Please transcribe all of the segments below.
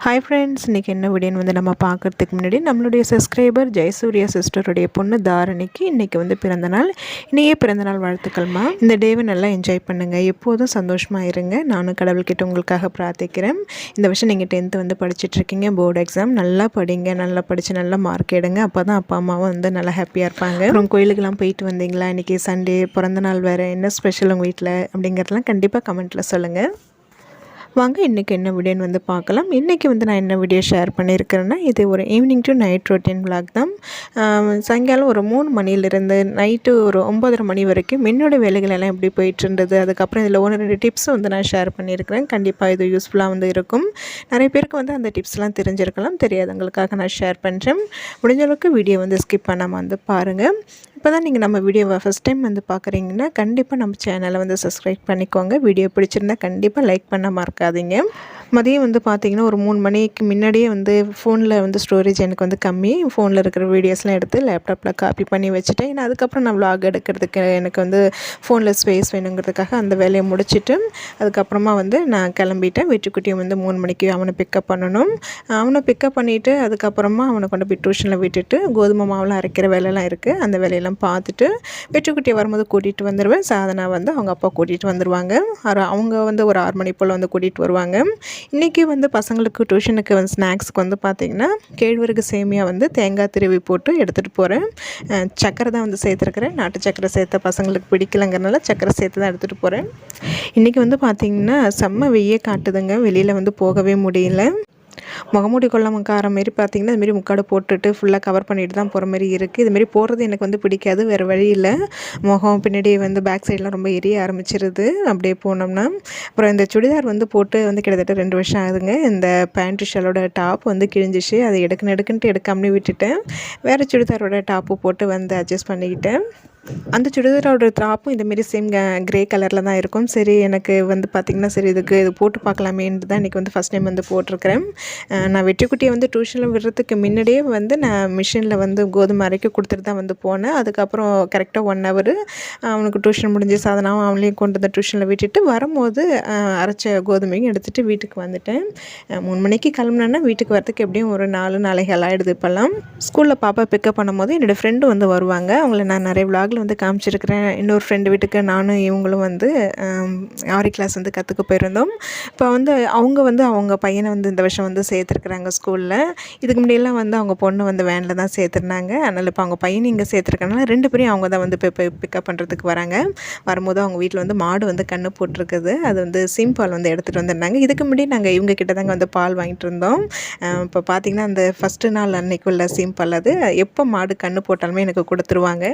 Hi friends, இன்றைக்கி என்ன வீடியோன்னு வந்து நம்ம பார்க்குறதுக்கு முன்னாடி நம்மளுடைய சப்ஸ்கிரைபர் ஜெயசூர்யா சிஸ்டருடைய பொண்ணு தாரணிக்கு இன்றைக்கி வந்து பிறந்தநாள். இன்றைக்கே பிறந்தநாள் வாழ்த்துக்கள்மா. இந்த டேவை நல்லா என்ஜாய் பண்ணுங்கள், எப்போதும் சந்தோஷமாக இருங்க. நானும் கடவுள்கிட்ட உங்களுக்காக பிரார்த்திக்கிறேன். இந்த வருஷம் நீங்கள் 10th வந்து படிச்சுட்ருக்கீங்க, போர்டு எக்ஸாம் நல்லா படிங்க, நல்லா படித்து நல்லா மார்க் எடுங்க. அப்போ தான் அப்பா அம்மாவும் வந்து நல்லா ஹாப்பியாக இருப்பாங்க. அப்புறம் கோயிலுக்கெல்லாம் போயிட்டு வந்தீங்களா? இன்றைக்கி சண்டே, பிறந்தநாள் வேறு, என்ன ஸ்பெஷல் உங்கள் வீட்டில் அப்படிங்கிறதெல்லாம் கண்டிப்பாக கமெண்ட்டில் சொல்லுங்கள். வாங்க இன்றைக்கி என்ன வீடியோன்னு வந்து பார்க்கலாம். இன்றைக்கி வந்து நான் என்ன வீடியோ ஷேர் பண்ணியிருக்கிறேன்னா, இது ஒரு evening to night routine vlog தான். சாயங்காலம் ஒரு 3 மணிலேருந்து நைட்டு ஒரு 9:30 மணி வரைக்கும் என்னோடய வேலைகள் எல்லாம் எப்படி போயிட்டுருந்தது, அதுக்கப்புறம் இதில் 1-2 டிப்ஸும் வந்து நான் ஷேர் பண்ணியிருக்கிறேன். கண்டிப்பாக இது யூஸ்ஃபுல்லாக வந்து இருக்கும். நிறைய பேருக்கு வந்து அந்த டிப்ஸ்லாம் தெரிஞ்சிருக்கலாம், தெரியாதவங்களுக்காக நான் ஷேர் பண்ணுறேன். முடிஞ்ச அளவுக்கு வீடியோ வந்து ஸ்கிப் பண்ணாமல் வந்து பாருங்கள். இப்போ தான் நீங்கள் நம்ம வீடியோவை ஃபஸ்ட் டைம் வந்து பார்க்குறீங்கன்னா கண்டிப்பாக நம்ம சேனலை வந்து சப்ஸ்கிரைப் பண்ணிக்கோங்க. வீடியோ பிடிச்சிருந்தா கண்டிப்பாக லைக் பண்ண மறக்காதீங்க. மதியம் வந்து பார்த்திங்கன்னா ஒரு 3 மணிக்கு முன்னாடியே வந்து ஃபோனில் வந்து ஸ்டோரேஜ் எனக்கு வந்து கம்மி. ஃபோனில் இருக்கிற வீடியோஸ்லாம் எடுத்து லேப்டாப்பில் காப்பி பண்ணி வச்சுட்டேன். ஏன்னா அதுக்கப்புறம் நான் vlog எடுக்கிறதுக்கு எனக்கு வந்து ஃபோனில் ஸ்பேஸ் வேணுங்கிறதுக்காக அந்த வேலையை முடிச்சுட்டு அதுக்கப்புறமா வந்து நான் கிளம்பிட்டேன். வெற்றிக்குட்டியை வந்து 3 மணிக்கு அவனை பிக்கப் பண்ணணும். அவனை பிக்கப் பண்ணிவிட்டு அதுக்கப்புறமா அவனை கொண்டு போய் டியூஷனில் விட்டுட்டு கோதுமை மாவுலாம் அரைக்கிற வேலையெல்லாம் இருக்குது. அந்த வேலையெல்லாம் பார்த்துட்டு வெற்றிக்குட்டியை வரும்போது கூட்டிகிட்டு வந்துடுவேன். சாதனா வந்து அவங்க அப்பா கூட்டிகிட்டு வந்துடுவாங்க. அவங்க வந்து ஒரு 6 மணி போல் வந்து கூட்டிகிட்டு வருவாங்க. இன்றைக்கி வந்து பசங்களுக்கு டியூஷனுக்கு வந்து ஸ்நாக்ஸுக்கு வந்து பார்த்திங்கன்னா கேழ்வரகு சேமியா வந்து தேங்காய் திருவி போட்டு எடுத்துகிட்டு போகிறேன். சக்கரை தான் வந்து சேர்த்துருக்குறேன். நாட்டு சக்கரை சேர்த்த பசங்களுக்கு பிடிக்கலங்கிறனால சக்கரை சேர்த்து தான் எடுத்துகிட்டு போகிறேன். இன்றைக்கி வந்து பார்த்திங்கன்னா செம்ம வெய்ய காட்டுதுங்க, வெளியில் வந்து போகவே முடியல. முகமூடி கொள்ளமக்கார மாரி பார்த்திங்கன்னா இதுமாரி முக்காடு போட்டுட்டு ஃபுல்லாக கவர் பண்ணிட்டு தான் போகிற மாதிரி இருக்குது. இதுமாரி போடுறது எனக்கு வந்து பிடிக்காது, வேறு வழி இல்லை. முகம் பின்னாடி வந்து பேக் சைடெலாம் ரொம்ப எரிய ஆரம்பிச்சிருது அப்படியே போனோம்னா. அப்புறம் இந்த சுடிதார் வந்து போட்டு வந்து கிட்டத்தட்ட 2 வருஷம் ஆகுதுங்க. இந்த பேண்ட் ஷாலோட டாப் வந்து கிழிஞ்சிச்சு, அதை எடுக்குன்ட்டு எடுக்காமலே விட்டுட்டேன். வேறு சுடிதாரோட டாப்பு போட்டு வந்து அட்ஜஸ்ட் பண்ணிக்கிட்டேன். அந்த சுடிதாரோட டாப்பும் இந்தமாரி சேம் க்ரே கலரில் தான் இருக்கும். சரி எனக்கு வந்து பார்த்திங்கன்னா சரி இது போட்டு பார்க்கலாமேன்ட்டு தான் இன்றைக்கி வந்து ஃபஸ்ட் டைம் வந்து போட்டிருக்கிறேன். நான் வெற்றிக்குட்டியை வந்து டியூஷனில் விடுறதுக்கு முன்னாடியே வந்து நான் மிஷினில் வந்து கோதுமை அரைக்க கொடுத்துட்டு தான் வந்து போனேன். அதுக்கப்புறம் கரெக்டாக 1 ஹவர் அவனுக்கு டியூஷன் முடிஞ்சு சாதனாவும் அவங்களையும் கொண்டு வந்து டியூஷனில் விட்டுட்டு வரும்போது அரைச்ச கோதுமையும் எடுத்துகிட்டு வீட்டுக்கு வந்துட்டேன். 3 மணிக்கு கிளம்புனேன்னா வீட்டுக்கு வரத்துக்கு எப்படியும் ஒரு 4-4:15 ஆகிடுது. இப்போல்லாம் ஸ்கூலில் பாப்பா பிக்கப் பண்ணும்போது என்னோடய ஃப்ரெண்டு வந்து வருவாங்க. அவங்கள நான் நிறைய விளாகில் வந்து காமிச்சிருக்கிறேன். இன்னொரு ஃப்ரெண்டு வீட்டுக்கு நானும் இவங்களும் வந்து ஆரி கிளாஸ் வந்து கற்றுக்க போயிருந்தோம். இப்போ வந்து அவங்க பையனை வந்து இந்த வருஷம் வந்து சேர்த்துருக்குறாங்க ஸ்கூலில். இதுக்கு முன்னாடியெல்லாம் வந்து அவங்க பொண்ணு வந்து வேனில் தான் சேர்த்துருந்தாங்க. அதனால் இப்போ அவங்க பையனை இங்கே சேர்த்துருக்கனால 2 பேரையும் அவங்க தான் வந்து பிக்கப் பண்ணுறதுக்கு வராங்க. வரும்போது அவங்க வீட்டில் வந்து மாடு வந்து கன்று போட்டிருக்குது. அது வந்து பால் வந்து எடுத்துகிட்டு வந்துருந்தாங்க. இதுக்கு முன்னாடி நாங்கள் இவங்க கிட்ட தாங்க வந்து பால் வாங்கிட்டு இருந்தோம். இப்போ பார்த்திங்கன்னா அந்த ஃபஸ்ட்டு நாள் அன்னைக்கு உள்ள பால் அது எப்போ மாடு கன்று போட்டாலுமே எனக்கு கொடுத்துருவாங்க.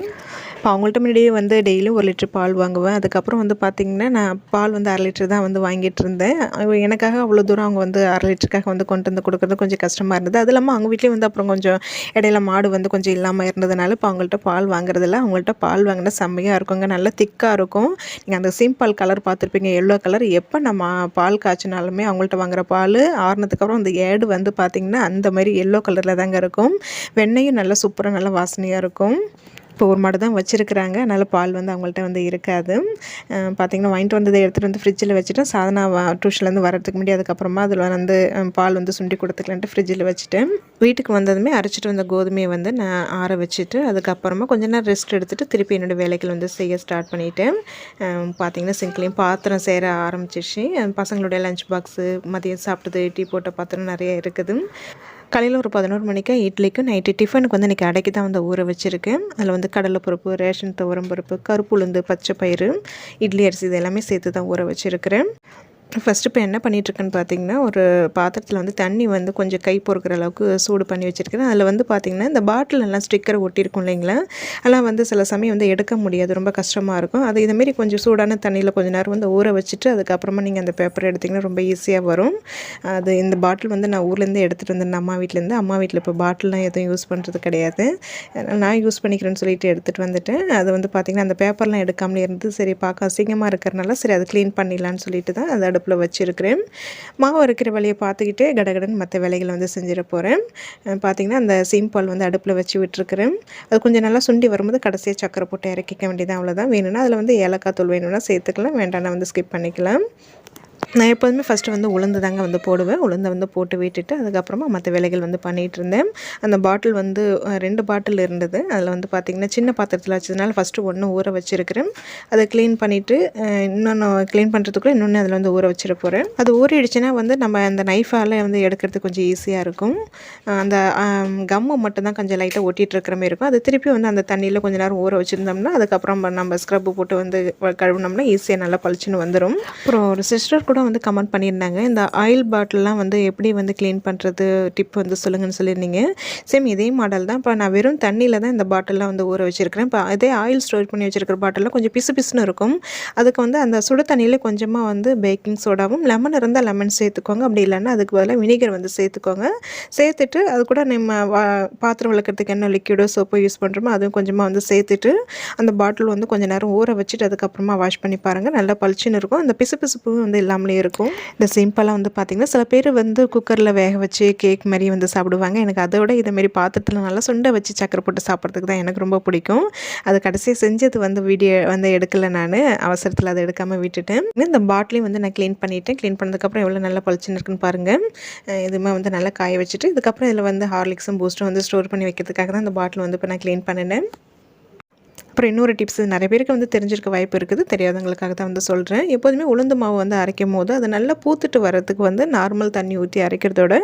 இப்போ அவங்கள்ட்ட முன்னாடியே வந்து டெய்லியும் 1 லிட்டர் பால் வாங்குவேன். அதுக்கப்புறம் வந்து பார்த்திங்கன்னா நான் பால் வந்து 1/2 லிட்டர் தான் வந்து வாங்கிட்டு இருந்தேன். எனக்காக அவ்வளோ தூரம் அவங்க வந்து 1/2 லிட்டருக்காக வந்து கொண்டு வந்து கொடுக்குறது கொஞ்சம் கஷ்டமாக இருந்தது. அது இல்லாமல் அவங்க வீட்லேயும் வந்து அப்புறம் கொஞ்சம் இடையில மாடு வந்து கொஞ்சம் இல்லாமல் இருந்ததுனால இப்போ அவங்கள்ட்ட பால் வாங்குறதில்ல. அவங்கள்ட்ட பால் வாங்கினா செம்மையாக இருக்குங்க, நல்லா திக்காக இருக்கும். நீங்கள் அந்த பால் கலர் பார்த்துருப்பீங்க, எல்லோ கலர். எப்போ நம்ம பால் காய்ச்சினாலுமே அவங்கள்ட்ட வாங்குகிற பால் ஆறுனதுக்கப்புறம் அந்த ஏடு வந்து பார்த்திங்கன்னா அந்த மாதிரி எல்லோ கலரில் தாங்க இருக்கும். வெண்ணெயும் நல்லா சூப்பராக நல்லா வாசனையாக இருக்கும். இப்போ ஒரு மாடு தான் வச்சுருக்குறாங்க, அதனால் பால் வந்து அவங்கள்ட்ட வந்து இருக்காது. பார்த்திங்கன்னா வாங்கிட்டு வந்ததை எடுத்துகிட்டு வந்து ஃப்ரிட்ஜில் வச்சுட்டு சாதனா டியூஷன்லேருந்து வரதுக்கு முன்னாடி அதுக்கப்புறமா அதில் வந்து பால் வந்து சுண்டி கொடுத்துக்கலான்ட்டு ஃப்ரிட்ஜில் வச்சுட்டேன். வீட்டுக்கு வந்ததுமே அரைச்சிட்டு வந்த கோதுமையை வந்து நான் ஆற வச்சுட்டு அதுக்கப்புறமா கொஞ்ச நேரம் ரெஸ்ட் எடுத்துகிட்டு திருப்பி என்னோடய வேலைகள் வந்து செய்ய ஸ்டார்ட் பண்ணிவிட்டேன். பார்த்திங்கன்னா சிங்க்லேயும் பாத்திரம் சேர ஆரம்பிச்சிச்சு. பசங்களுடைய லஞ்ச் பாக்ஸு, மதியம் சாப்பிட்டது, டீ போட்ட பாத்திரம் நிறைய இருக்குது. காலையில் ஒரு 11 மணிக்கு இட்லிக்கும் நைட்டு டிஃபனுக்கு வந்து இன்றைக்கி அடைக்கி தான் வந்து ஊற வச்சுருக்கேன். அதில் வந்து கடலைப்பருப்பு, ரேஷன் துவரம் பருப்பு, கருப்பு உளுந்து, பச்சை பயிறு, இட்லி அரிசி இது எல்லாமே சேர்த்து தான் ஊற வச்சுருக்கிறேன். ஃபஸ்ட்டு இப்போ என்ன பண்ணிகிட்ருக்கேன்னு பார்த்திங்கன்னா ஒரு பாத்திரத்தில் வந்து தண்ணி வந்து கொஞ்சம் கை பொறுக்கிற அளவுக்கு சூடு பண்ணி வச்சுருக்கிறேன். அதில் வந்து பார்த்திங்கன்னா இந்த பாட்டிலெல்லாம் ஸ்டிக்கர் ஒட்டியிருக்கும் இல்லைங்களா, அதெல்லாம் வந்து சில சமயம் வந்து எடுக்க முடியாது, ரொம்ப கஷ்டமாக இருக்கும். அது இதுமாரி கொஞ்சம் சூடான தண்ணியில் கொஞ்சம் நேரம் வந்து ஊற வச்சுட்டு அதுக்கப்புறமா நீங்கள் அந்த பேப்பரை எடுத்திங்கன்னா ரொம்ப ஈஸியாக வரும். அது இந்த பாட்டில் வந்து நான் ஊர்லேருந்து எடுத்துகிட்டு வந்தேன் அம்மா வீட்டிலேருந்து. அம்மா வீட்டில் இப்போ பாட்டில்லாம் எதுவும் யூஸ் பண்ணுறது கிடையாது, நான் யூஸ் பண்ணிக்கிறேன்னு சொல்லிட்டு எடுத்துகிட்டு வந்துட்டேன். அது வந்து பார்த்திங்கன்னா அந்த பேப்பர்லாம் எடுக்காமலே இருந்து சரி பார்க்க அசிங்கமாக இருக்கிறனால சரி அதை க்ளீன் பண்ணிடலான்னு சொல்லிட்டு தான் அதை அடுப்பில் வச்சுருக்கிறேன். மாவு அரைக்கிற வேலையை பார்த்துக்கிட்டே கடகடன்னு மற்ற வேலைகளை வந்து செஞ்சிட போகிறேன். பார்த்திங்கன்னா அந்த பால் வந்து அடுப்பில் வச்சு விட்டுருக்கிறேன். அது கொஞ்சம் நல்லா சுண்டி வரும்போது கடைசியாக சக்கரை போட்டு இறக்கிக்க வேண்டியதான், அவ்வளோதான். வேணும்னா அதில் வந்து ஏலக்காய் தூள் வேணும்னா சேர்த்துக்கலாம், வேண்டாம்னா வந்து ஸ்கிப் பண்ணிக்கலாம். நான் எப்போதுமே ஃபஸ்ட்டு வந்து உளுந்து தாங்க வந்து போடுவேன். உளுந்தை வந்து போட்டு விட்டுட்டு அதுக்கப்புறமா மற்ற வேலைகள் வந்து பண்ணிகிட்ருந்தேன். அந்த பாட்டில் வந்து 2 பாட்டில் இருந்தது. அதில் வந்து பார்த்திங்கன்னா சின்ன பாத்திரத்தில் வச்சதுனால ஃபஸ்ட்டு ஒன்று ஊற வச்சுருக்கிறேன். அதை க்ளீன் பண்ணிவிட்டு இன்னொன்று க்ளீன் பண்ணுறதுக்குள்ளே இன்னொன்று அதில் வந்து ஊற வச்சிட போகிறேன். அது ஊறிடுச்சுன்னா வந்து நம்ம அந்த நைஃபால் வந்து எடுக்கிறதுக்கு கொஞ்சம் ஈஸியாக இருக்கும். அந்த கம்மு மட்டும்தான் கொஞ்சம் லைட்டாக ஒட்டிகிட்டு இருக்கிற மாதிரி இருக்கும். அது திருப்பி வந்து அந்த தண்ணியில் கொஞ்சம் நேரம் ஊற வச்சுருந்தோம்னா அதுக்கப்புறம் நம்ம ஸ்க்ரப்பு போட்டு வந்து கழுவினோம்னா ஈஸியாக நல்லா பளிச்சுன்னு வந்துடும். அப்புறம் ஒரு சிஸ்டர் கூட வந்து கமெண்ட் பண்ணியிருந்தாங்க, இந்த ஆயில் பாட்டில்லாம் வந்து எப்படி வந்து க்ளீன் பண்ணுறது டிப் வந்து சொல்லுங்கன்னு சொல்லியிருந்தீங்க. சேம் இதே மாடல் தான். இப்போ நான் வெறும் தண்ணியில் தான் இந்த பாட்டில்லாம் வந்து ஊற வச்சுருக்கிறேன். இப்போ அதே ஆயில் ஸ்டோர் பண்ணி வச்சுருக்கிற பாட்டிலில் கொஞ்சம் பிசு பிசுன்னு இருக்கும். அதுக்கு வந்து அந்த சுடு தண்ணியில் கொஞ்சமாக வந்து பேக்கிங் சோடாவும் லெமன் இருந்தால் லெமன் சேர்த்துக்கோங்க. அப்படி இல்லைன்னா அதுக்கு பதிலாக வினிகர் வந்து சேர்த்துக்கோங்க. சேர்த்துட்டு அது கூட நம்ம பாத்திரம் விளக்கிறதுக்கு என்ன லிக்விடோ சோப்போ யூஸ் பண்ணுறோமோ அதுவும் கொஞ்சமாக வந்து சேர்த்துட்டு அந்த பாட்டில் வந்து கொஞ்சம் நேரம் ஊற வச்சுட்டு அதுக்கப்புறமா வாஷ் பண்ணி பாருங்கள். நல்லா பளிச்சுன்னு இருக்கும். அந்த பிசு பிசுப்பு வந்து இல்லாமலே இருக்கும். இந்த சிம்பிளாக வந்து பார்த்திங்கன்னா சில பேர் வந்து குக்கரில் வேக வச்சு கேக் மாதிரி வந்து சாப்பிடுவாங்க. எனக்கு அதோட இதேமாரி பாத்திரத்தில் நல்லா சுண்டை வச்சு சக்கரை போட்டு சாப்பிட்றதுக்கு தான் எனக்கு ரொம்ப பிடிக்கும். அது கடைசியாக செஞ்சது வந்து வீடியோ வந்து எடுக்கலை, நான் அவசரத்தில் அதை எடுக்காமல் விட்டுட்டேன். இந்த பாட்டிலையும் வந்து நான் க்ளீன் பண்ணிவிட்டேன். க்ளீன் பண்ணதுக்கப்புறம் எவ்வளோ நல்லா பளிச்சுன்னு இருக்குன்னு பாருங்கள். இதுவுமே வந்து நல்லா காய வச்சுட்டு இதுக்கப்புறம் இதில் வந்து ஹார்லிக்ஸும் பூஸ்ட்டும் வந்து ஸ்டோர் பண்ணி வைக்கிறதுக்காக தான் இந்த பாட்டில் வந்து இப்போ நான் க்ளீன் பண்ணினேன். அப்புறம் இன்னொரு டிப்ஸ் நிறைய பேருக்கு வந்து தெரிஞ்சிருக்க வாய்ப்பு இருக்குது, தெரியாதவங்களுக்காக தான் வந்து சொல்கிறேன். எப்போதுமே உளுந்து மாவு வந்து அரைக்கும் போது அது நல்லா பூத்துட்டு வரதுக்கு வந்து நார்மல் தண்ணி ஊற்றி அரைக்கிறதோட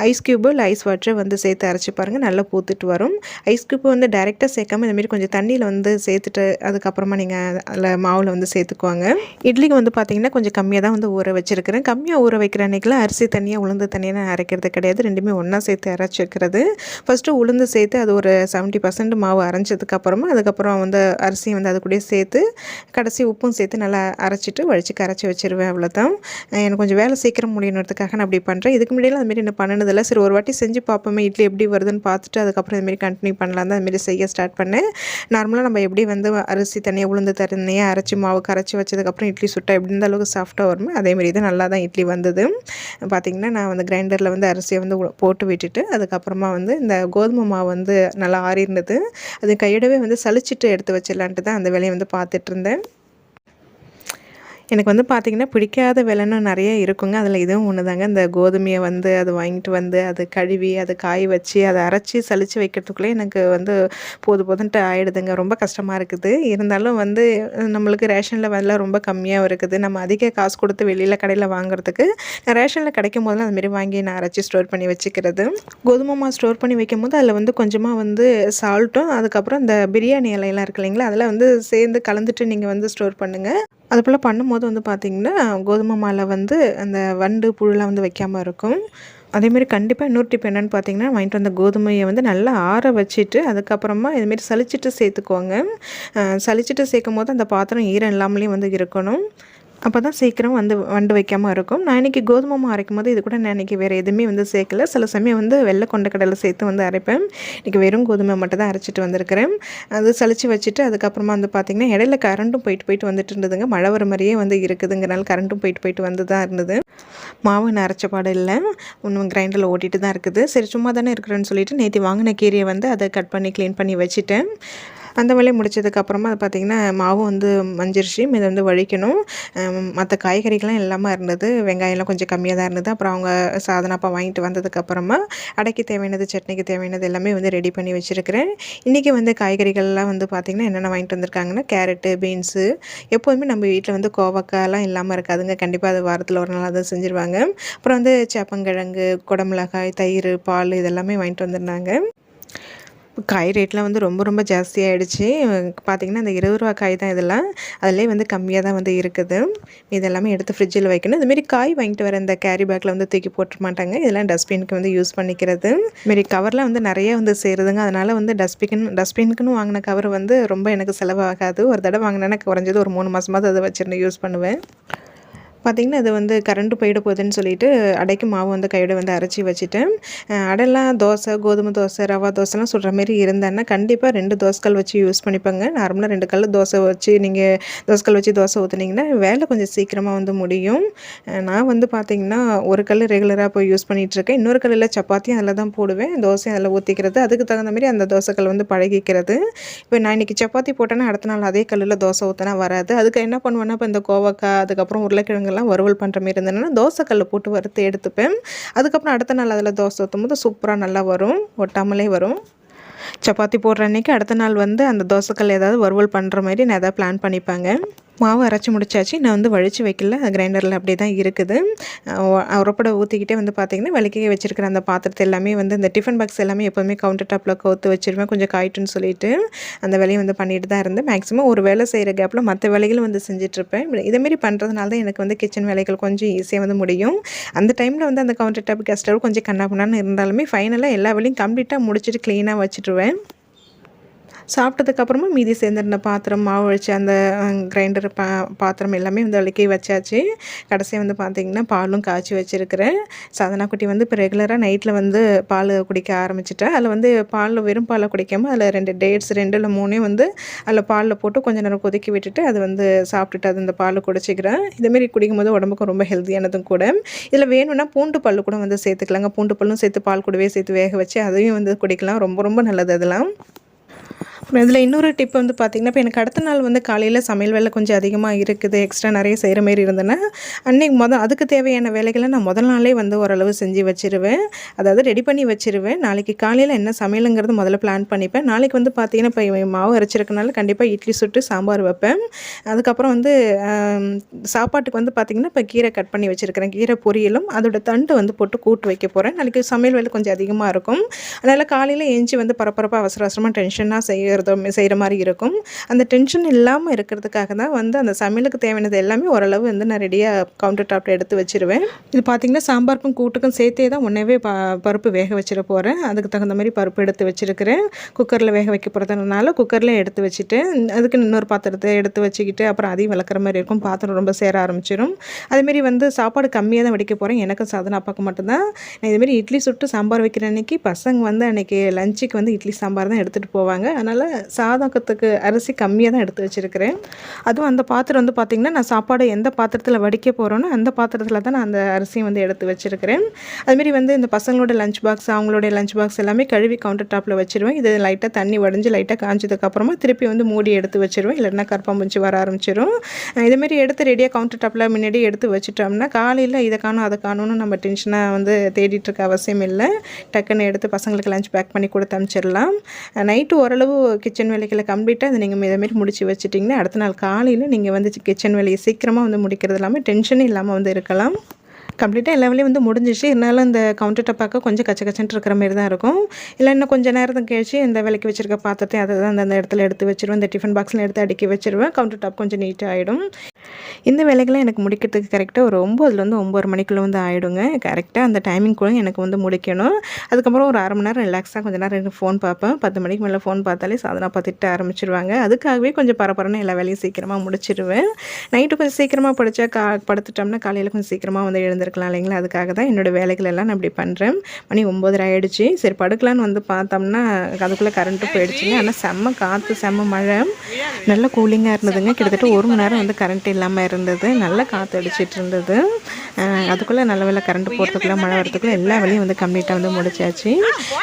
ஐஸ் க்யூபு இல்லை ஐஸ் வாட்டரை வந்து சேர்த்து அரைச்சி பாருங்கள், நல்லா பூத்துட்டு வரும். ஐஸ் க்யூப்பு வந்து டைரெக்டாக சேர்க்காமல் இந்தமாரி கொஞ்சம் தண்ணியில் வந்து சேர்த்துட்டு அதுக்கப்புறமா நீங்கள் அதில் மாவில் வந்து சேர்த்துக்குவாங்க. இட்லிக்கு வந்து பார்த்திங்கன்னா கொஞ்சம் கம்மியாக தான் வந்து ஊற வச்சுருக்கிறேன். கம்மியாக ஊற வைக்கிற அன்றைக்கெலாம் அரிசி தனியாக உளுந்து தனியாக அரைக்கிறது கிடையாது, ரெண்டுமே ஒன்றா சேர்த்து அரைச்சிக்கிறது. ஃபஸ்ட்டு உளுந்து சேர்த்து அது ஒரு 70% மாவு அரைச்சதுக்கப்புறமா அதுக்கப்புறம் வந்து அரிசியும் வந்து அது கூட சேர்த்து கடைசி உப்பும் சேர்த்து நல்லா அரைச்சிட்டு வழித்து கரைச்சி வச்சுருவேன். அவ்வளோதான். எனக்கு கொஞ்சம் வேலை சீக்கிரம் முடியணுன்றதுக்காக நான் அப்படி பண்ணுறேன். இதுக்கு முன்னாடியில் அதுமாரி என்ன பண்ணினதில்லை. சரி ஒரு வாட்டி செஞ்சு பார்ப்போமே இட்லி எப்படி வருதுன்னு பார்த்துட்டு அதுக்கப்புறம் இதுமாரி கண்டினியூ பண்ணலாம் தான் அதுமாரி செய்ய ஸ்டார்ட் பண்ணேன். நார்மலாக நம்ம எப்படி வந்து அரிசி தனியாக உளுந்து தனியாக அரைச்சி மாவு கரைச்சி வச்சதுக்கப்புறம் இட்லி சுட்டால் எப்படி இந்த அளவுக்கு சாஃப்டாக வருமோ அதேமாரி தான் நல்லா தான் இட்லி வந்தது. பார்த்திங்கன்னா நான் வந்து கிரைண்டரில் வந்து அரிசியை வந்து போட்டு விட்டுட்டு அதுக்கப்புறமா வந்து இந்த கோதுமை மாவு வந்து நல்லா ஆறிருந்தது. அது கையோடவே வந்து சலிச்சிட்டு எடுத்து வச்சிடலான்ட்டு தான் அந்த வேலையை வந்து பார்த்துட்ருந்தேன். எனக்கு வந்து பார்த்திங்கன்னா பிடிக்காத வேலைன்னு நிறைய இருக்குங்க. அதில் இதுவும் ஒன்று தாங்க. இந்த கோதுமையை வந்து அது வாங்கிட்டு வந்து அது கழுவி அதை காய வச்சு அதை அரைச்சி சலித்து வைக்கிறதுக்குள்ளே எனக்கு வந்து போதுன்ட்டு ஆகிடுதுங்க. ரொம்ப கஷ்டமாக இருக்குது. இருந்தாலும் வந்து நம்மளுக்கு ரேஷனில் விலை ரொம்ப கம்மியாக இருக்குது. நம்ம அதிக காசு கொடுத்து வெளியில் கடையில் வாங்குறதுக்கு ரேஷனில் கிடைக்கும் போதெல்லாம் அதுமாரி வாங்கி நான் அரைச்சி ஸ்டோர் பண்ணி வச்சுக்கிறது. கோதுமை மாவு ஸ்டோர் பண்ணி வைக்கும் போது அதில் வந்து கொஞ்சமாக வந்து சால்ட்டும் அதுக்கப்புறம் இந்த பிரியாணி இலையெல்லாம் இருக்குது இல்லைங்களா, அதில் வந்து சேர்ந்து கலந்துட்டு நீங்கள் வந்து ஸ்டோர் பண்ணுங்கள். அதுபோல் பண்ணும்போது வந்து பார்த்திங்கன்னா கோதுமை மாவில் வந்து அந்த வண்டு புழுலாம் வந்து வைக்காமல் இருக்கும். அதேமாரி கண்டிப்பாக இன்னொரு டிப் என்னென்னு பார்த்தீங்கன்னா, வாங்கிட்டு வந்த கோதுமையை வந்து நல்லா ஆற வச்சுட்டு அதுக்கப்புறமா இதுமாரி சலிச்சிட்டு சேர்த்துக்கோங்க. சலிச்சிட்டு சேர்க்கும் போது அந்த பாத்திரம் ஈரம் இல்லாமலேயும் வந்து இருக்கணும். அப்போ தான் சீக்கிரம் வந்து வண்டு வைக்காமல் இருக்கும். நான் இன்றைக்கி கோதுமை மாவு அரைக்கும் போது இது கூட நான் இன்றைக்கி வேறு எதுவுமே வந்து சேர்க்கல. சில சமயம் வந்து வெள்ளை கொண்டக்கடலை சேர்த்து வந்து அரைப்பேன். இன்றைக்கி வெறும் கோதுமை மட்டும் தான் அரைச்சிட்டு வந்திருக்கிறேன். அது சலித்து வச்சுட்டு அதுக்கப்புறமா வந்து பார்த்திங்கன்னா இடையில கரண்ட்டும் போயிட்டு வந்துட்டு இருந்ததுங்க. மழை வர மாதிரியே வந்து இருக்குதுங்கிறனால கரண்ட்டும் போயிட்டு வந்து தான் இருந்தது. மாவு நான் அரைச்ச பாடு இல்லை, இன்னும் கிரைண்டரில் ஓட்டிகிட்டு தான் இருக்குது. சரி சும்மா தானே இருக்கிறேன்னு சொல்லிவிட்டு நேற்று வாங்கின கீரையை வந்து அதை கட் பண்ணி க்ளீன் பண்ணி வச்சுட்டேன். அந்த வேலையை முடிச்சதுக்கப்புறமா அது பார்த்திங்கன்னா மாவும் வந்து மஞ்சிருச்சு. இதை வந்து வழிக்கணும். மற்ற காய்கறிகள்லாம் இல்லாமல் இருந்தது. வெங்காயம்லாம் கொஞ்சம் கம்மியாக தான் இருந்தது. அப்புறம் அவங்க சாதனாப்பா வாங்கிட்டு வந்ததுக்கப்புறமா அடைக்கு தேவையானது சட்னிக்கு தேவையானது எல்லாமே வந்து ரெடி பண்ணி வச்சுருக்கிறேன். இன்றைக்கி வந்து காய்கறிகள்லாம் வந்து பார்த்திங்கன்னா என்னென்ன வாங்கிட்டு வந்திருக்காங்கன்னா கேரட்டு, பீன்ஸு. எப்போதுமே நம்ம வீட்டில் வந்து கோவக்காய்லாம் இல்லாமல் இருக்காதுங்க. கண்டிப்பாக அது வாரத்தில் ஒரு நாள் அதை செஞ்சுருவாங்க. அப்புறம் வந்து சேப்பங்கிழங்கு, குடமிளகாய், தயிர், பால் இதெல்லாமே வாங்கிட்டு வந்திருந்தாங்க. காய் ரேட்லாம் வந்து ரொம்ப ஜாஸ்தியாகிடுச்சு. பார்த்திங்கன்னா இந்த 20 ரூபா காய் தான் இதெல்லாம். அதிலே வந்து கம்மியாக தான் வந்து இருக்குது. இதெல்லாமே எடுத்து ஃப்ரிட்ஜில் வைக்கணும். இதுமாரி காய் வாங்கிட்டு வர இந்த கேரி பேக்கில் வந்து தூக்கி போட்டுற மாட்டாங்க. இதெல்லாம் டஸ்ட்பினுக்கு வந்து யூஸ் பண்ணிக்கிறது. இதுமாரி கவர்லாம் வந்து நிறைய வந்து சேருதுங்க. அதனால் வந்து டஸ்ட்பினுக்குன்னு வாங்கின கவர் வந்து ரொம்ப எனக்கு செலவாகாது. ஒரு தடவை வாங்கினேன்னா குறைஞ்சது ஒரு 3 மாதமாவது அதை வச்சுருந்து யூஸ் பண்ணுவேன். பார்த்திங்கன்னா அது வந்து கரண்ட்டு போயிட போகுதுன்னு சொல்லிட்டு அடைக்கு மாவு வந்து கையோட வந்து அரைச்சி வச்சுட்டேன். அடைலாம் தோசை, கோதுமை தோசை, ரவா தோசைலாம் சுடுற மாரி இருந்தேன்னா கண்டிப்பாக 2 தோசைக்கல் வச்சு யூஸ் பண்ணிப்பேங்க. நார்மலாக 2 கல் தோசை வச்சு நீங்கள் தோசைக்கல் வச்சு தோசை ஊற்றுனீங்கன்னா வேலை கொஞ்சம் சீக்கிரமாக வந்து முடியும். நான் வந்து பார்த்திங்கன்னா ஒரு கல் ரெகுலராக போய் யூஸ் பண்ணிகிட்ருக்கேன். இன்னொரு கல்லில் சப்பாத்தியும் அதில் தான் போடுவேன், தோசையும் அதில் ஊற்றிக்கிறது. அதுக்கு தகுந்த மாதிரி அந்த தோசைக்கல் வந்து பழகிக்கிறது. இப்போ நான் இன்றைக்கி சப்பாத்தி போட்டேன்னா அடுத்த நாள் அதே கல்லில் தோசை ஊற்றினா வராது. அதுக்கு என்ன பண்ணுவேன்னா இப்போ இந்த கோவக்காய் அதுக்கப்புறம் உருளைக்கிழங்கு உருளைக்கிழங்குலாம் வறுவல் பண்ணுற மாரி இருந்ததுன்னா தோசைக்கல்ல போட்டு வறுத்து எடுத்துப்பேன். அதுக்கப்புறம் அடுத்த நாள் அதில் தோசை ஊற்றும்போது சூப்பராக நல்லா வரும், ஒட்டாமலே வரும். சப்பாத்தி போடுற அன்றைக்கி அடுத்த நாள் வந்து அந்த தோசைக்கல் ஏதாவது வறுவல் பண்ணுற மாதிரி நான் எதாவது பிளான் பண்ணிப்பாங்க. மாவு அரைச்சி முடிச்சாச்சு. நான் வந்து வழித்து வைக்கல, கிரைண்டரில் அப்படியே தான் இருக்குது. உரப்பட ஊற்றிக்கிட்டே வந்து பார்த்திங்கன்னா விளக்கி வச்சுருக்கிற அந்த பாத்திரத்தை எல்லாமே வந்து இந்த டிஃபன் பாக்ஸ் எல்லாமே எப்போவுமே கவுண்டர் டாப்பில் கவுத்து வச்சுருவேன், கொஞ்சம் காயிட்டுன்னு சொல்லிட்டு அந்த வேலையை வந்து பண்ணிட்டு தான் இருந்தேன். மேக்ஸிமம் ஒரு வேலை செய்கிற கேப்பில் மற்ற வேலைகளும் வந்து செஞ்சிட்ருப்பேன். இதேமாரி பண்ணுறதுனால தான் எனக்கு வந்து கிச்சன் வேலைகள் கொஞ்சம் ஈஸியாக வந்து முடியும். அந்த டைமில் வந்து அந்த கவுண்டர் டாப் கேஸ் ஸ்டவ் கொஞ்சம் கண்ணாப்புண்ணான்னு இருந்தாலுமே ஃபைனலாக எல்லா வேலையும் கம்ப்ளீட்டாக முடிச்சுட்டு க்ளீனாக வச்சுட்டுருவேன். சாப்பிட்டதுக்கப்புறமா மீதி சேர்ந்துருந்த பாத்திரம், மாவு வச்ச அந்த கிரைண்டர் பாத்திரம் எல்லாமே வந்து விளக்கி வச்சாச்சு. கடைசியாக வந்து பார்த்திங்கன்னா பாலும் காய்ச்சி வச்சுருக்கிறேன். சாதனா குட்டி வந்து இப்போ ரெகுலராக நைட்டில் வந்து பால் குடிக்க ஆரம்பிச்சிட்டேன். அதில் வந்து பாலில் வெறும் பாலை குடிக்காமல் அதில் 2 டேட்ஸ் 2 இல்லை 3 வந்து அதில் பாலில் போட்டு கொஞ்சம் நேரம் கொதிக்க விட்டுட்டு அது வந்து சாப்பிட்டுட்டு அது அந்த பால் குடிச்சிக்கிறேன். இதுமாரி குடிக்கும்போது உடம்புக்கும் ரொம்ப ஹெல்த்தியானதும் கூட. இதில் வேணும்னா பூண்டு பல் கூட வந்து சேர்த்துக்கலாங்க. பூண்டு பல்லும் சேர்த்து பால் கூடவே சேர்த்து வேக வச்சு அதையும் வந்து குடிக்கலாம். ரொம்ப ரொம்ப நல்லது அதெல்லாம். அப்புறம் இதில் இன்னொரு டிப் வந்து பார்த்திங்கன்னா, இப்போ எனக்கு அடுத்த நாள் வந்து காலையில் சமையல் வேலை கொஞ்சம் அதிகமாக இருக்குது, எக்ஸ்ட்ரா நிறைய செய்கிற மாரி இருந்ததுன்னா அன்றைக்கி அதுக்கு தேவையான வேலைகளை நான் முதல் நாளே வந்து ஓரளவு செஞ்சு வச்சுருவேன். அதாவது ரெடி பண்ணி வச்சுருவேன். நாளைக்கு காலையில் என்ன சமையலுங்கிறது முதல்ல பிளான் பண்ணிப்பேன். நாளைக்கு வந்து பார்த்திங்கன்னா, இப்போ மாவு அரைச்சிருக்கனால கண்டிப்பாக இட்லி சுட்டு சாம்பார் வைப்பேன். அதுக்கப்புறம் வந்து சாப்பாட்டுக்கு வந்து பார்த்திங்கன்னா, இப்போ கீரை கட் பண்ணி வச்சுருக்கிறேன். கீரை பொரியலும் அதோட தண்டு வந்து போட்டு கூட்டு வைக்க போகிறேன். நாளைக்கு சமையல் வேலை கொஞ்சம் அதிகமாக இருக்கும். அதனால் காலையில் ஏஞ்சி வந்து பரபரப்பாக அவசர அவசரமாக டென்ஷனாக செய்கிற மாதிரி இருக்கும். அந்த டென்ஷன் இல்லாமல் இருக்கிறதுக்காக தான் வந்து அந்த சமையலுக்கு தேவையானது எல்லாமே ஓரளவு வந்து நான் ரெடியாக கவுண்டர் டாப்பில் எடுத்து வச்சுருவேன். இது பார்த்திங்கன்னா சாம்பாருக்கும் கூட்டுக்கும் சேர்த்தே தான் ஒன்றே பருப்பு வேக வச்சிட போகிறேன். அதுக்கு தகுந்த மாதிரி பருப்பு எடுத்து வச்சுருக்கிறேன். குக்கரில் வேக வைக்க போகிறதுனால குக்கரில் எடுத்து வச்சுட்டு அதுக்கு இன்னொரு பாத்திரத்தை எடுத்து வச்சுக்கிட்டு அப்புறம் அதையும் விளக்குற மாதிரி இருக்கும். பாத்திரம் ரொம்ப சேர ஆரம்பிச்சிடும். அதேமாரி வந்து சாப்பாடு கம்மியாக தான் வடிக்க போகிறேன். எனக்கும் சாதனா அப்பாவுக்கு மட்டும்தான். நான் இதுமாரி இட்லி சுட்டு சாம்பார் வைக்கிற அன்றைக்கி பசங்க வந்து அன்றைக்கி லஞ்சுக்கு வந்து இட்லி சாம்பார் தான் எடுத்துகிட்டு போவாங்க. அதனால் சாதத்துக்கு அரிசி கம்மியாக தான் எடுத்து வச்சுருக்கிறேன். அதுவும் அந்த பாத்திரம் வந்து பார்த்திங்கன்னா, நான் சாப்பாடு எந்த பாத்திரத்தில் வடிக்க போகிறோன்னோ அந்த பாத்திரத்தில் தான் நான் அந்த அரிசியை வந்து எடுத்து வச்சுருக்கிறேன். அதுமாரி வந்து இந்த பசங்களோட லஞ்ச் பாக்ஸ், அவங்களுடைய லஞ்ச் பாக்ஸ் எல்லாமே கழுவி கவுண்டர் டாப்பில் வச்சுருவேன். இது லைட்டாக தண்ணி வடிஞ்சு லைட்டாக காய்ஞ்சதுக்கப்புறமா திருப்பி வந்து மூடி எடுத்து வச்சுருவேன். இல்லைன்னா கற்பாம்பூச்சி வர ஆரம்பிச்சிடும். இதுமாரி எடுத்து ரெடியாக கவுண்டர் டாப்பில் முன்னாடி எடுத்து வச்சுட்டோம்னா காலையில் இதை காணும் அதை காணும்னு நம்ம டென்ஷனாக வந்து தேடிட்டுருக்க அவசியம் இல்லை. டக்குன்னு எடுத்து பசங்களுக்கு லஞ்ச் பேக் பண்ணி கொடுத்து அனுப்பிச்சிடலாம். நைட்டு ஓரளவு கிச்சன் வேலைகளை கம்ப்ளீட்டாக அதை நீங்கள் இதேமாரி முடிச்சு வச்சுட்டிங்கன்னா அடுத்த நாள் காலையில் நீங்கள் வந்து கிச்சன் வேலையை சீக்கிரமாக வந்து முடிக்கிறது இல்லாமல் டென்ஷனே இல்லாமல் வந்து இருக்கலாம். கம்ப்ளீட்டாக எல்லா வேலையும் வந்து முடிஞ்சிச்சு. இருந்தாலும் இந்த கவுண்டர் டாப்பாக்க கொஞ்சம் கச்ச கச்சன்ட்டு இருக்கிற மாரி தான் இருக்கும். இல்லை இன்னும் கொஞ்சம் நேரத்துக்கு கழிச்சு இந்த வேலைக்கு வச்சுருக்க பாத்திரத்தை அதை தான் அந்த இடத்துல எடுத்து வச்சுருவேன். இந்த டிஃபன் பாக்ஸில் எடுத்து அடுக்கி வச்சுருவேன். கவுண்டர் டாப் கொஞ்சம் நீட்டாக ஆகிடும். இந்த வேலைகளை எனக்கு முடிக்கிறதுக்கு கரெக்டாக ஒரு 9லேருந்து 9:30 மணிக்குள்ளே வந்து ஆகிடுங்க. கரெக்டாக அந்த டைமிங்குள்ளே எனக்கு வந்து முடிக்கணும். அதுக்கப்புறம் ஒரு 1/2 மணி நேரம் ரிலாக்ஸாக கொஞ்சம் நேரம் ஃபோன் பார்ப்பேன். 10 மணிக்கு மேலே ஃபோன் பார்த்தாலே சாதனா திட்ட ஆரம்பிச்சிருவாங்க. அதுக்காகவே கொஞ்சம் பரபரன்னு எல்லா வேலையும் சீக்கிரமாக முடிச்சிடுவேன். நைட்டு கொஞ்சம் சீக்கிரமாக படுத்துட்டோம்னா காலையில் கொஞ்சம் சீக்கிரமாக வந்து எழுந்திருக்கலாம் இல்லைங்களா? அதுக்காக தான் என்னோடய வேலைகள் எல்லாம் நான் இப்படி பண்ணுறேன். மணி 9:30 ஆகிடுச்சு. சரி படுக்கலான்னு வந்து பார்த்தோம்னா அதுக்குள்ளே கரண்ட்டு போயிடுச்சுங்க. ஆனால் செம்ம காற்று, செம்ம மழை, நல்ல கூலிங்காக இருந்ததுங்க. கிட்டத்தட்ட 1 மணி நேரம் வந்து கரண்ட் இல்லாமல் இருந்தது. நல்லா காற்று அடிச்சிட்டு இருந்தது. அதுக்குள்ளே நல்ல வேலை கரண்ட் போகிறதுக்குள்ளே மழை வரதுக்குள்ளே எல்லா வேலையும் வந்து கம்ப்ளீட்டாக வந்து முடிச்சாச்சு.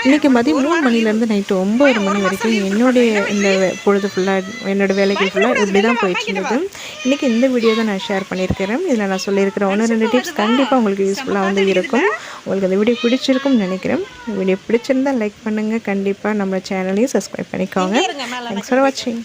இன்றைக்கி மதியம் 3 மணிலேருந்து நைட்டு 9 மணி வரைக்கும் என்னுடைய இந்த பொழுது ஃபுல்லாக என்னோடய வேலைகள் ஃபுல்லாக இப்படி தான் போயிட்டு இருந்தது. இன்றைக்கி இந்த வீடியோ தான் நான் ஷேர் பண்ணியிருக்கிறேன். இதில் நான் சொல்லியிருக்கிறேன் 1-2 டிப்ஸ் கண்டிப்பாக உங்களுக்கு யூஸ்ஃபுல்லாக வந்து இருக்கும். உங்களுக்கு அந்த வீடியோ பிடிச்சிருக்கும்னு நினைக்கிறேன். வீடியோ பிடிச்சிருந்தால் லைக் பண்ணுங்கள். கண்டிப்பாக நம்ம சேனலையும் சப்ஸ்கிரைப் பண்ணிக்கோங்க. தேங்க்ஸ் ஃபார் வாட்சிங்.